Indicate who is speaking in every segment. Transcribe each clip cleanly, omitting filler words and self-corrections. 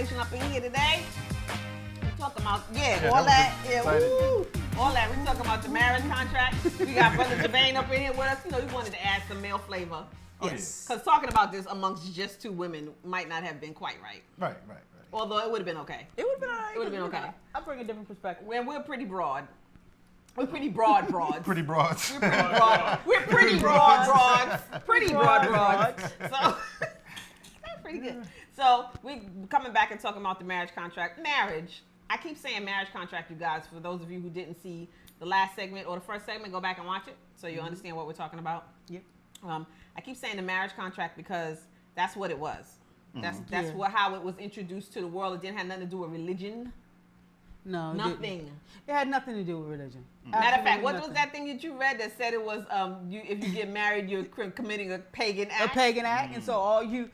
Speaker 1: conversation up in here today. We're talking about, all that. Yeah, woo. All that. We're talking about the marriage contract. We got Brother Jermaine up in here with us. You know, we wanted to add some male flavor.
Speaker 2: Yes.
Speaker 1: Because talking about this amongst just two women might not have been quite right.
Speaker 2: Right.
Speaker 1: Although it would have been okay.
Speaker 3: It would have been all right.
Speaker 1: It would have been okay.
Speaker 3: I'll bring a different perspective.
Speaker 1: We're pretty broad. We're pretty broads.
Speaker 2: Pretty broads.
Speaker 1: We're pretty broad. We're pretty broads. Pretty broads. So that's pretty good. So we coming back and talking about the marriage contract. Marriage. I keep saying marriage contract, you guys. For those of you who didn't see the last segment or the first segment, go back and watch it so you understand what we're talking about.
Speaker 3: Yep.
Speaker 1: I keep saying the marriage contract because that's what it was. That's how it was introduced to the world. It didn't have nothing to do with religion.
Speaker 3: No,
Speaker 1: nothing.
Speaker 3: It had nothing to do with religion.
Speaker 1: Matter of fact, what was that thing that you read that said it was if you get married, you're committing a pagan act?
Speaker 3: A pagan act, and so all you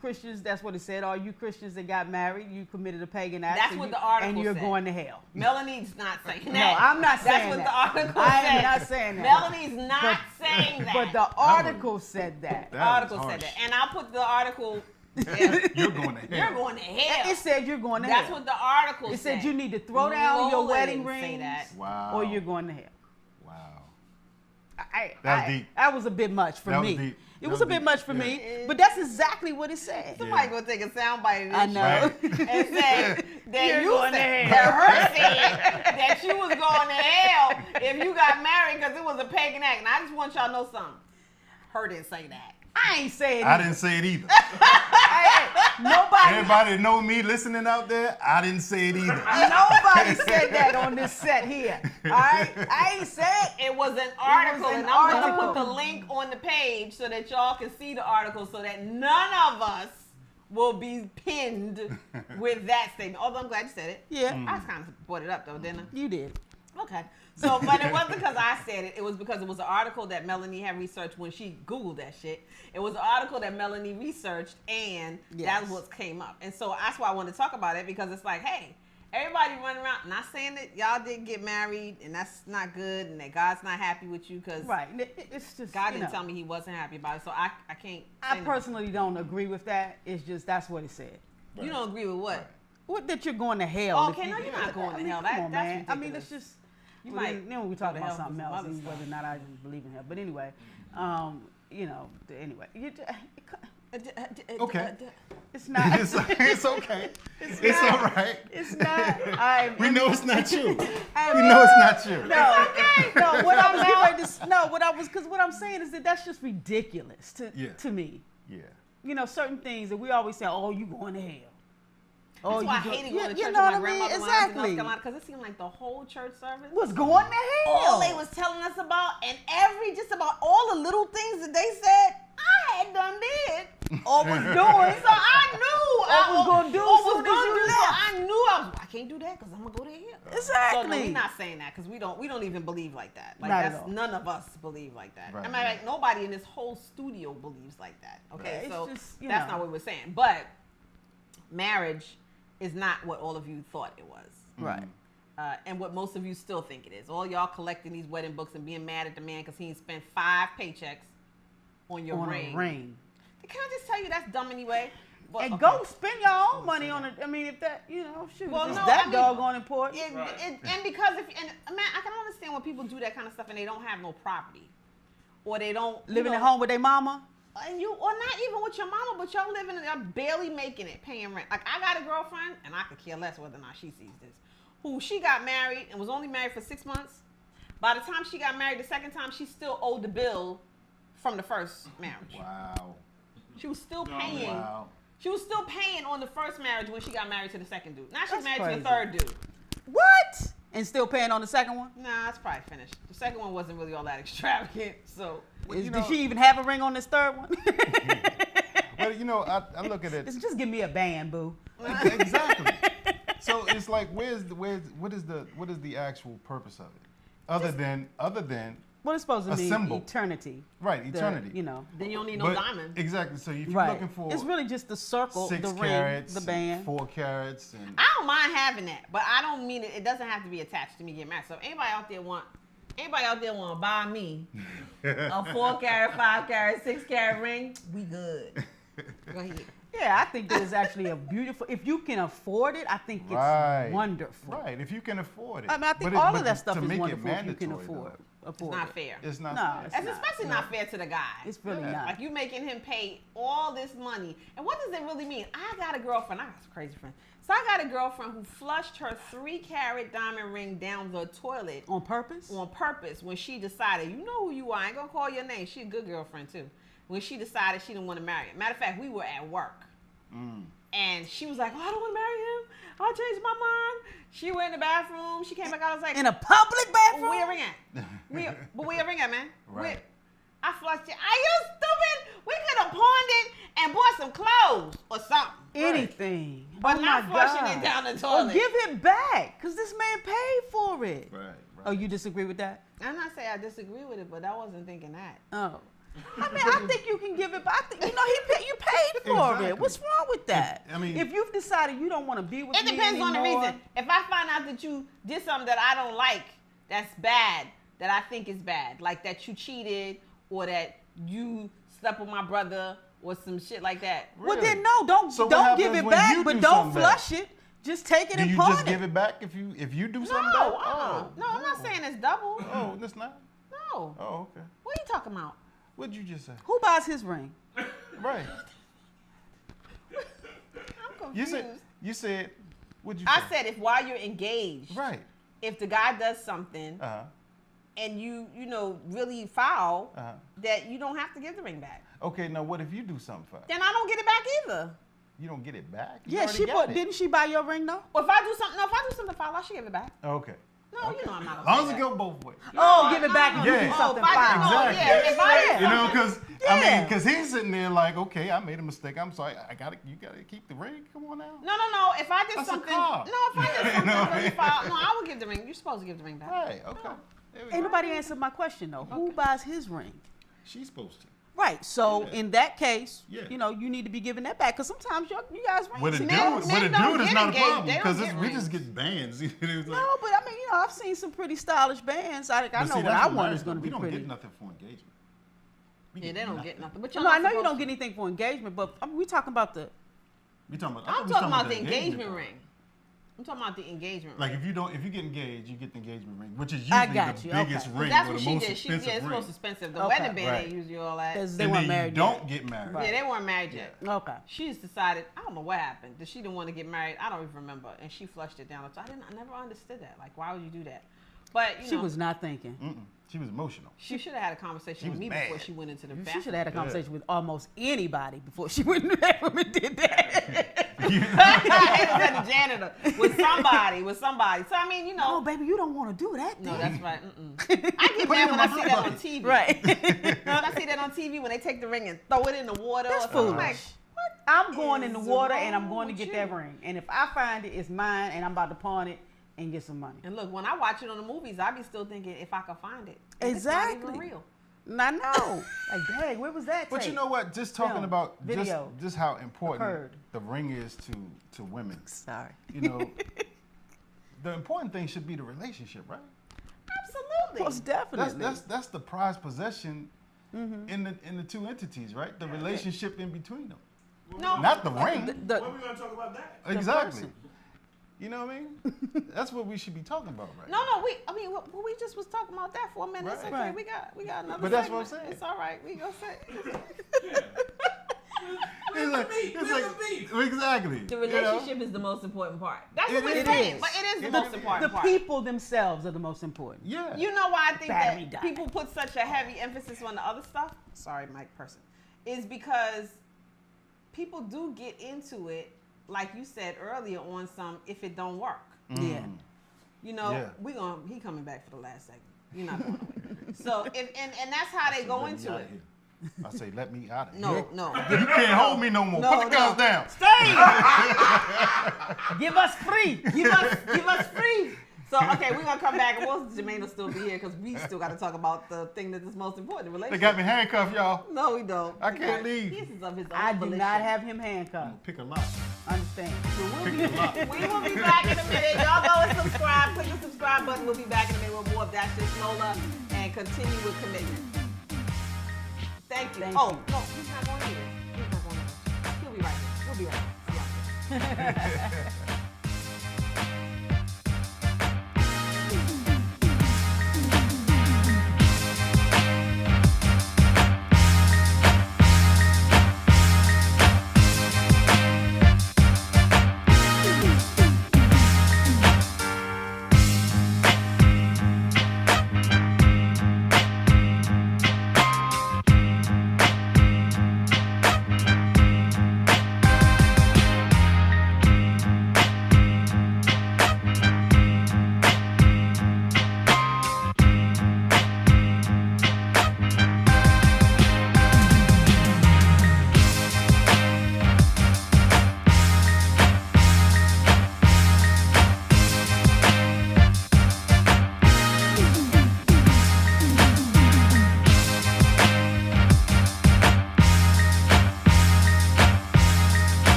Speaker 3: Christians, that's what it said. All you Christians that got married, you committed a pagan act.
Speaker 1: That's what the article
Speaker 3: said. And you're
Speaker 1: said.
Speaker 3: going to hell.
Speaker 1: Melanie's not saying that.
Speaker 3: No, I'm not saying that.
Speaker 1: That's what the article said.
Speaker 3: I am not saying that.
Speaker 1: Melanie not saying that.
Speaker 3: But the article said that.
Speaker 1: The article said that, and I'll put the article.
Speaker 2: You're going to hell.
Speaker 1: You're going to hell.
Speaker 3: It said you're going to hell.
Speaker 1: That's what the article said.
Speaker 3: It said you need to throw down your wedding
Speaker 1: didn't say
Speaker 3: rings,
Speaker 1: that.
Speaker 2: Wow.
Speaker 3: or you're going to hell.
Speaker 2: Wow.
Speaker 3: That's
Speaker 2: deep.
Speaker 3: That was a bit much for me.
Speaker 2: Deep.
Speaker 3: It was a bit much for me, but that's exactly what it said.
Speaker 1: Somebody gonna take a soundbite of this
Speaker 3: I know.
Speaker 2: Right.
Speaker 1: and say that
Speaker 3: You're
Speaker 1: you
Speaker 3: going to
Speaker 1: said,
Speaker 3: hell.
Speaker 1: that her said that you was going to hell if you got married because it was a pagan act. And I just want y'all to know something. Her didn't say that.
Speaker 3: I ain't saying
Speaker 2: I didn't say it either.
Speaker 3: Nobody.
Speaker 2: Everybody that know me listening out there, I didn't say it either.
Speaker 3: Nobody said that on this set here. All right, I ain't said
Speaker 1: It was an article,
Speaker 3: an
Speaker 1: and I'm going to
Speaker 3: article.
Speaker 1: put the link on the page so that y'all can see the article so that none of us will be pinned with that statement. Although I'm glad you said it.
Speaker 3: Yeah.
Speaker 1: I just kind of brought it up, though, didn't I?
Speaker 3: You did.
Speaker 1: Okay. So, but it wasn't because I said it. It was because it was an article that Melanie had researched when she Googled that shit. It was an article that Melanie researched, and that's what came up. And so that's why I wanted to talk about it, because it's like, hey, everybody running around, not saying that y'all didn't get married, and that's not good, and that God's not happy with you, because
Speaker 3: Right. It's just
Speaker 1: God didn't tell me he wasn't happy about it, so I can't
Speaker 3: I
Speaker 1: say
Speaker 3: personally don't agree with that. It's just that's what it said.
Speaker 1: You don't agree with what?
Speaker 3: What that you're going to hell?
Speaker 1: Okay, no, you're not going to hell.
Speaker 3: Come on,
Speaker 1: That's
Speaker 3: man. I mean,
Speaker 1: ridiculous.
Speaker 3: it's just.
Speaker 1: You
Speaker 3: Well,
Speaker 1: might
Speaker 3: then we talk
Speaker 1: go to
Speaker 3: about
Speaker 1: hell
Speaker 3: something
Speaker 1: for some
Speaker 3: else,
Speaker 1: other
Speaker 3: and
Speaker 1: stuff.
Speaker 3: whether or not I just believe in hell. But anyway, anyway,
Speaker 2: Okay.
Speaker 3: it's not.
Speaker 2: It's okay. It's all right.
Speaker 3: It's not.
Speaker 2: We know it's not you.
Speaker 3: I
Speaker 2: We know it's not you.
Speaker 3: No, no. What I'm saying is that that's just ridiculous to me.
Speaker 2: Yeah.
Speaker 3: You know, certain things that we always say, "Oh, you going to hell."
Speaker 1: That's why I
Speaker 3: you
Speaker 1: hated
Speaker 3: go-
Speaker 1: going to
Speaker 3: you
Speaker 1: church
Speaker 3: know
Speaker 1: with my
Speaker 3: what I mean?
Speaker 1: grandmother when I was in North
Speaker 3: Exactly.
Speaker 1: Carolina, because it seemed like the whole church service
Speaker 3: Was going to hell.
Speaker 1: all they was telling us about, and just about all the little things that they said, I had done did or was doing. So I knew I
Speaker 3: was gonna do
Speaker 1: or
Speaker 3: soon
Speaker 1: was
Speaker 3: as you
Speaker 1: gonna do.
Speaker 3: left.
Speaker 1: I knew I can't do that because I'm gonna go to hell.
Speaker 3: Exactly.
Speaker 1: So no, we're not saying that because we don't even believe like that. Like
Speaker 3: Not at
Speaker 1: that's
Speaker 3: all.
Speaker 1: none of us believe like that.
Speaker 2: Right,
Speaker 1: I mean,
Speaker 2: right.
Speaker 1: like nobody in this whole studio believes like that. Okay,
Speaker 3: Right.
Speaker 1: so
Speaker 3: It's just, you
Speaker 1: that's
Speaker 3: know.
Speaker 1: not what we're saying. But marriage is not what all of you thought it was.
Speaker 3: Right.
Speaker 1: And what most of you still think it is. All y'all collecting these wedding books and being mad at the man because he ain't spent 5 paychecks on your
Speaker 3: On
Speaker 1: ring.
Speaker 3: a ring.
Speaker 1: Can I just tell you that's dumb anyway? But,
Speaker 3: And
Speaker 1: okay.
Speaker 3: go spend your own money on it. I mean, if that, shoot,
Speaker 1: Well,
Speaker 3: if it's
Speaker 1: no,
Speaker 3: that
Speaker 1: I mean,
Speaker 3: doggone important.
Speaker 1: And because man, I can understand when people do that kind of stuff and they don't have no property, or they don't
Speaker 3: Living at home with their mama.
Speaker 1: and or not even with your mama, but y'all living, barely making it, paying rent. Like I got a girlfriend, and I could care less whether or not she sees this. Who she got married and was only married for 6 months. By the time she got married the second time, she still owed the bill from the first marriage.
Speaker 2: Wow.
Speaker 1: She was still paying.
Speaker 2: Wow.
Speaker 1: She was still paying on the first marriage when she got married to the second dude. Now she's
Speaker 3: That's
Speaker 1: married to
Speaker 3: crazy.
Speaker 1: the third dude.
Speaker 3: What? And still paying on the second one?
Speaker 1: Nah, it's probably finished. The second one wasn't really all that extravagant, so.
Speaker 3: Did she even have a ring on this third one?
Speaker 2: Well, I look at it.
Speaker 3: Just give me a band, boo.
Speaker 2: Exactly. So it's like, what is the actual purpose of it? Other than
Speaker 3: What it's supposed to
Speaker 2: a
Speaker 3: mean?
Speaker 2: symbol.
Speaker 3: Eternity.
Speaker 2: Right, eternity.
Speaker 1: Then you don't need no diamond.
Speaker 2: Exactly. So if you're
Speaker 3: Right.
Speaker 2: looking for
Speaker 3: It's really just the circle,
Speaker 2: 6
Speaker 3: the ring,
Speaker 2: carats,
Speaker 3: the band.
Speaker 2: 4 carats, and
Speaker 1: I don't mind having that, but I don't mean it. It doesn't have to be attached to me getting married. So if anybody out there want to buy me a 4 carat, 5 carat, 6 carat ring, we good. Go ahead.
Speaker 3: Yeah, I think that is actually a beautiful. If you can afford it, I think it's
Speaker 2: Right.
Speaker 3: wonderful.
Speaker 2: Right, if you can afford it.
Speaker 3: I mean, I think
Speaker 2: But
Speaker 3: all
Speaker 2: but
Speaker 3: of that stuff
Speaker 2: to
Speaker 3: is
Speaker 2: make it
Speaker 3: wonderful if you can
Speaker 2: mandatory,
Speaker 3: afford.
Speaker 1: It's not fair.
Speaker 2: It's not
Speaker 3: No,
Speaker 2: fair.
Speaker 3: it's
Speaker 1: It's
Speaker 3: not.
Speaker 1: especially not fair to the guy.
Speaker 3: It's really
Speaker 2: Yeah.
Speaker 3: not.
Speaker 1: Like you making him pay all this money. And what does it really mean? I got a girlfriend. I got some crazy friend. So I got a girlfriend who flushed her 3-carat diamond ring down the toilet
Speaker 3: On purpose?
Speaker 1: on purpose when she decided, you know who you are. I ain't gonna call your name. She a good girlfriend too. When she decided she didn't want to marry him. Matter of fact, we were at work. And she was like, oh, I don't want to marry him. I'll change my mind. She went in the bathroom. She came back out. I was like,
Speaker 3: In a public bathroom?
Speaker 1: where your ring at? But where your ring at, man?
Speaker 2: Right.
Speaker 1: I flushed it. Are you stupid? We could have pawned it and bought some clothes or something.
Speaker 3: Anything.
Speaker 1: But
Speaker 3: Oh
Speaker 1: not
Speaker 3: my
Speaker 1: flushing
Speaker 3: God.
Speaker 1: it down the
Speaker 3: Or
Speaker 1: toilet.
Speaker 3: give it back, because this man paid for it.
Speaker 2: Right, right.
Speaker 3: Oh, you disagree with that?
Speaker 1: I'm not saying I disagree with it, but I wasn't thinking that.
Speaker 3: Oh. I mean, I think you can give it back. You know, you paid for
Speaker 2: Exactly.
Speaker 3: it. What's wrong with that?
Speaker 2: I mean-
Speaker 3: if you've decided you don't want to be with
Speaker 1: It
Speaker 3: me
Speaker 1: depends on the
Speaker 3: anymore-
Speaker 1: reason. If I find out that you did something that I don't like, that's bad, that I think is bad, like that you cheated or that you slept with my brother or some shit like that.
Speaker 3: Well,
Speaker 2: Really?
Speaker 3: then no, don't
Speaker 2: So what
Speaker 3: don't give
Speaker 2: happens
Speaker 3: it
Speaker 2: when
Speaker 3: back,
Speaker 2: you
Speaker 3: but
Speaker 2: do
Speaker 3: don't
Speaker 2: something bad?
Speaker 3: flush it. Just take it
Speaker 2: Do
Speaker 3: and
Speaker 2: you
Speaker 3: pawn
Speaker 2: just
Speaker 3: it.
Speaker 2: give it back if you do
Speaker 1: No,
Speaker 2: something bad?
Speaker 1: no, I'm not saying it's double.
Speaker 2: Oh, that's not.
Speaker 1: No.
Speaker 2: Oh, okay.
Speaker 1: What are you talking about?
Speaker 2: What'd you just say?
Speaker 3: Who buys his ring?
Speaker 2: Right.
Speaker 1: I'm
Speaker 2: You
Speaker 1: confused.
Speaker 2: said. What'd you say?
Speaker 1: I said if while you're engaged,
Speaker 2: Right.
Speaker 1: if the guy does something
Speaker 2: Uh huh.
Speaker 1: and you know really foul,
Speaker 2: Uh-huh.
Speaker 1: that you don't have to give the ring back.
Speaker 2: Okay. Now, what if you do something for?
Speaker 1: Then I don't get it back either.
Speaker 2: You don't get it back. You
Speaker 3: Yeah,
Speaker 2: already
Speaker 3: she
Speaker 2: got
Speaker 3: bought.
Speaker 2: it.
Speaker 3: Didn't she buy your ring though?
Speaker 1: Or if I do something foul, I should give it back.
Speaker 2: Okay.
Speaker 1: No,
Speaker 2: Okay.
Speaker 1: you know I'm not
Speaker 2: As
Speaker 1: gonna
Speaker 2: long
Speaker 1: say
Speaker 2: as it
Speaker 1: that.
Speaker 2: go both ways.
Speaker 3: Oh, give it back and
Speaker 2: Yeah.
Speaker 3: you do
Speaker 2: Oh,
Speaker 3: something
Speaker 1: if I do-
Speaker 3: fine.
Speaker 1: no,
Speaker 2: Exactly.
Speaker 1: yeah, if I
Speaker 3: Yeah.
Speaker 2: You know, because I
Speaker 3: Yeah.
Speaker 2: mean, because he's sitting there like, okay, I made a mistake. I'm sorry. You gotta keep the ring. Come on now.
Speaker 1: No. If I did
Speaker 2: That's a
Speaker 1: something,
Speaker 2: car.
Speaker 1: no, if I did something
Speaker 2: know?
Speaker 1: really foul, no, I would give the ring. You're supposed to give the ring back.
Speaker 2: Right. Okay. There we
Speaker 3: Ain't
Speaker 2: go.
Speaker 3: nobody answered my question though. Who buys his ring?
Speaker 2: She's supposed to.
Speaker 3: Right. So
Speaker 2: Yeah.
Speaker 3: in that case,
Speaker 2: Yeah.
Speaker 3: you know, you need to be giving that back because sometimes you guys rings.
Speaker 2: With a
Speaker 3: you
Speaker 2: dude,
Speaker 3: know?
Speaker 1: Men
Speaker 2: with a
Speaker 1: don't
Speaker 2: dude, it's
Speaker 1: get
Speaker 2: not a
Speaker 1: engaged.
Speaker 2: problem
Speaker 1: They don't
Speaker 2: because
Speaker 1: get
Speaker 2: we just
Speaker 1: rings.
Speaker 2: get bands. It was like,
Speaker 3: No, but I mean, you know, I've seen some pretty stylish bands. I
Speaker 2: But
Speaker 3: know
Speaker 2: see,
Speaker 3: what
Speaker 2: that's
Speaker 3: I want
Speaker 2: marriage,
Speaker 3: is going to
Speaker 2: though.
Speaker 3: be
Speaker 2: We don't
Speaker 3: pretty.
Speaker 2: get nothing for engagement. We
Speaker 1: Yeah, they don't get nothing. But
Speaker 3: No,
Speaker 1: you're
Speaker 3: I
Speaker 1: not
Speaker 3: know you
Speaker 1: supposed
Speaker 3: don't
Speaker 1: to.
Speaker 3: get anything for engagement, but I mean, we talking about the.
Speaker 2: We talking about. I
Speaker 1: I'm
Speaker 2: thought we
Speaker 1: talking about the engagement
Speaker 2: part.
Speaker 1: ring. I'm talking about the engagement
Speaker 2: Like
Speaker 1: ring.
Speaker 2: if you get engaged, you get the engagement ring, which is
Speaker 3: I
Speaker 2: usually
Speaker 3: got
Speaker 2: the
Speaker 3: you, okay.
Speaker 2: biggest ring
Speaker 1: That's
Speaker 2: or
Speaker 1: what
Speaker 2: the
Speaker 1: she
Speaker 2: most
Speaker 1: did. She
Speaker 2: expensive
Speaker 1: it's
Speaker 2: ring.
Speaker 1: most expensive. The
Speaker 3: Okay.
Speaker 1: wedding band
Speaker 2: Right.
Speaker 1: ain't usually all that.
Speaker 3: 'Cause they
Speaker 2: and
Speaker 3: weren't
Speaker 2: then
Speaker 3: married
Speaker 2: you don't
Speaker 3: yet.
Speaker 2: get married.
Speaker 3: Right.
Speaker 1: Yeah, they weren't married yet.
Speaker 3: Okay.
Speaker 1: She just decided, I don't know what happened. That she didn't want to get married. I don't even remember. And she flushed it down. So I never understood that. Like, why would you do that? But, you
Speaker 3: She
Speaker 1: know,
Speaker 3: was not thinking.
Speaker 2: Mm-mm. She was emotional.
Speaker 1: she should have had a conversation with
Speaker 2: was
Speaker 1: me
Speaker 2: mad.
Speaker 1: before she went into the
Speaker 3: She
Speaker 1: bathroom.
Speaker 3: should have had a conversation with almost anybody before she went in the bathroom and did that.
Speaker 1: It was the janitor. With somebody. So, I mean, you
Speaker 3: Oh,
Speaker 1: know.
Speaker 3: baby, you don't want to do that.
Speaker 1: No,
Speaker 3: Then.
Speaker 1: that's right. I get
Speaker 2: Put it
Speaker 1: mad
Speaker 2: in
Speaker 1: when
Speaker 2: my
Speaker 1: I see
Speaker 2: front
Speaker 1: that on
Speaker 2: pocket.
Speaker 1: TV.
Speaker 3: Right.
Speaker 1: When I see that on TV when they take the ring and throw it in the water.
Speaker 3: That's
Speaker 1: or something. I'm
Speaker 3: foolish.
Speaker 1: like,
Speaker 3: I'm going in the
Speaker 1: is
Speaker 3: water and I'm
Speaker 1: wrong
Speaker 3: going to
Speaker 1: with
Speaker 3: get
Speaker 1: you?
Speaker 3: that ring. And if I find it, it's mine and I'm about to pawn it and get some money.
Speaker 1: and look, when I watch it on the movies, I be still thinking if I could find it. If
Speaker 3: Exactly.
Speaker 1: It's not even real.
Speaker 3: I know. Like, dang, where was that?
Speaker 2: But you
Speaker 3: tape?
Speaker 2: know what? Just talking
Speaker 3: Film,
Speaker 2: about
Speaker 3: video,
Speaker 2: just how important
Speaker 3: occurred.
Speaker 2: the ring is to women.
Speaker 3: Sorry.
Speaker 2: You know, the important thing should be the relationship, right?
Speaker 1: Absolutely.
Speaker 3: Most definitely.
Speaker 2: That's the prized possession in the two entities, right? The relationship in between them,
Speaker 1: No.
Speaker 2: not the ring.
Speaker 3: The-
Speaker 4: When are we gonna talk about that?
Speaker 2: Exactly.
Speaker 3: person.
Speaker 2: You know what I mean? That's what we should be talking about, right?
Speaker 1: No, we just was talking about that for a minute. It's
Speaker 2: Right.
Speaker 1: okay.
Speaker 3: Right.
Speaker 1: We got another.
Speaker 2: But that's what I'm
Speaker 1: segment.
Speaker 2: saying.
Speaker 1: It's all right. We gonna say
Speaker 2: It's like, exactly.
Speaker 1: the
Speaker 2: you know?
Speaker 1: relationship is the most important part. That's
Speaker 2: It
Speaker 1: what we're
Speaker 2: is.
Speaker 1: saying. But it is the
Speaker 2: It
Speaker 1: most
Speaker 2: is.
Speaker 1: important
Speaker 3: the
Speaker 1: part.
Speaker 3: people themselves are the most important.
Speaker 2: Yeah.
Speaker 1: You know why I think
Speaker 3: Battery
Speaker 1: that
Speaker 3: died.
Speaker 1: people put such a heavy emphasis on the other stuff? Sorry, Mike Person. Is because people do get into it, like you said earlier, on some if it don't work.
Speaker 3: Yeah.
Speaker 1: You know,
Speaker 2: Yeah.
Speaker 1: he coming back for the last segment. You're not going away. So if and that's how they go
Speaker 2: Let me
Speaker 1: into
Speaker 2: outta
Speaker 1: it.
Speaker 2: here. I say, let me out of here.
Speaker 1: No.
Speaker 2: You can't hold me no more.
Speaker 1: No,
Speaker 2: Put the guns
Speaker 1: no.
Speaker 2: down.
Speaker 3: Stay. Give us free.
Speaker 1: Give us free. So okay, we're gonna come back and Jermaine will still be here because we still got to talk about the thing that is most important, the
Speaker 2: They
Speaker 1: relationship.
Speaker 2: got me handcuffed, y'all.
Speaker 1: No, we don't.
Speaker 2: I
Speaker 1: He
Speaker 2: can't
Speaker 1: got
Speaker 2: leave.
Speaker 1: Pieces of his own
Speaker 3: I do
Speaker 1: volition.
Speaker 3: not have him handcuffed.
Speaker 2: Pick a lock.
Speaker 3: Understand?
Speaker 1: We will be back in a minute. Y'all go and subscribe. Click the subscribe button. We'll be back in a minute with more of That's Just Lola and continue with commitment. Thank you.
Speaker 3: Thank
Speaker 1: oh,
Speaker 3: you.
Speaker 1: no, he's not going here. He's not going here. He'll be right here. We'll be right back. Yeah.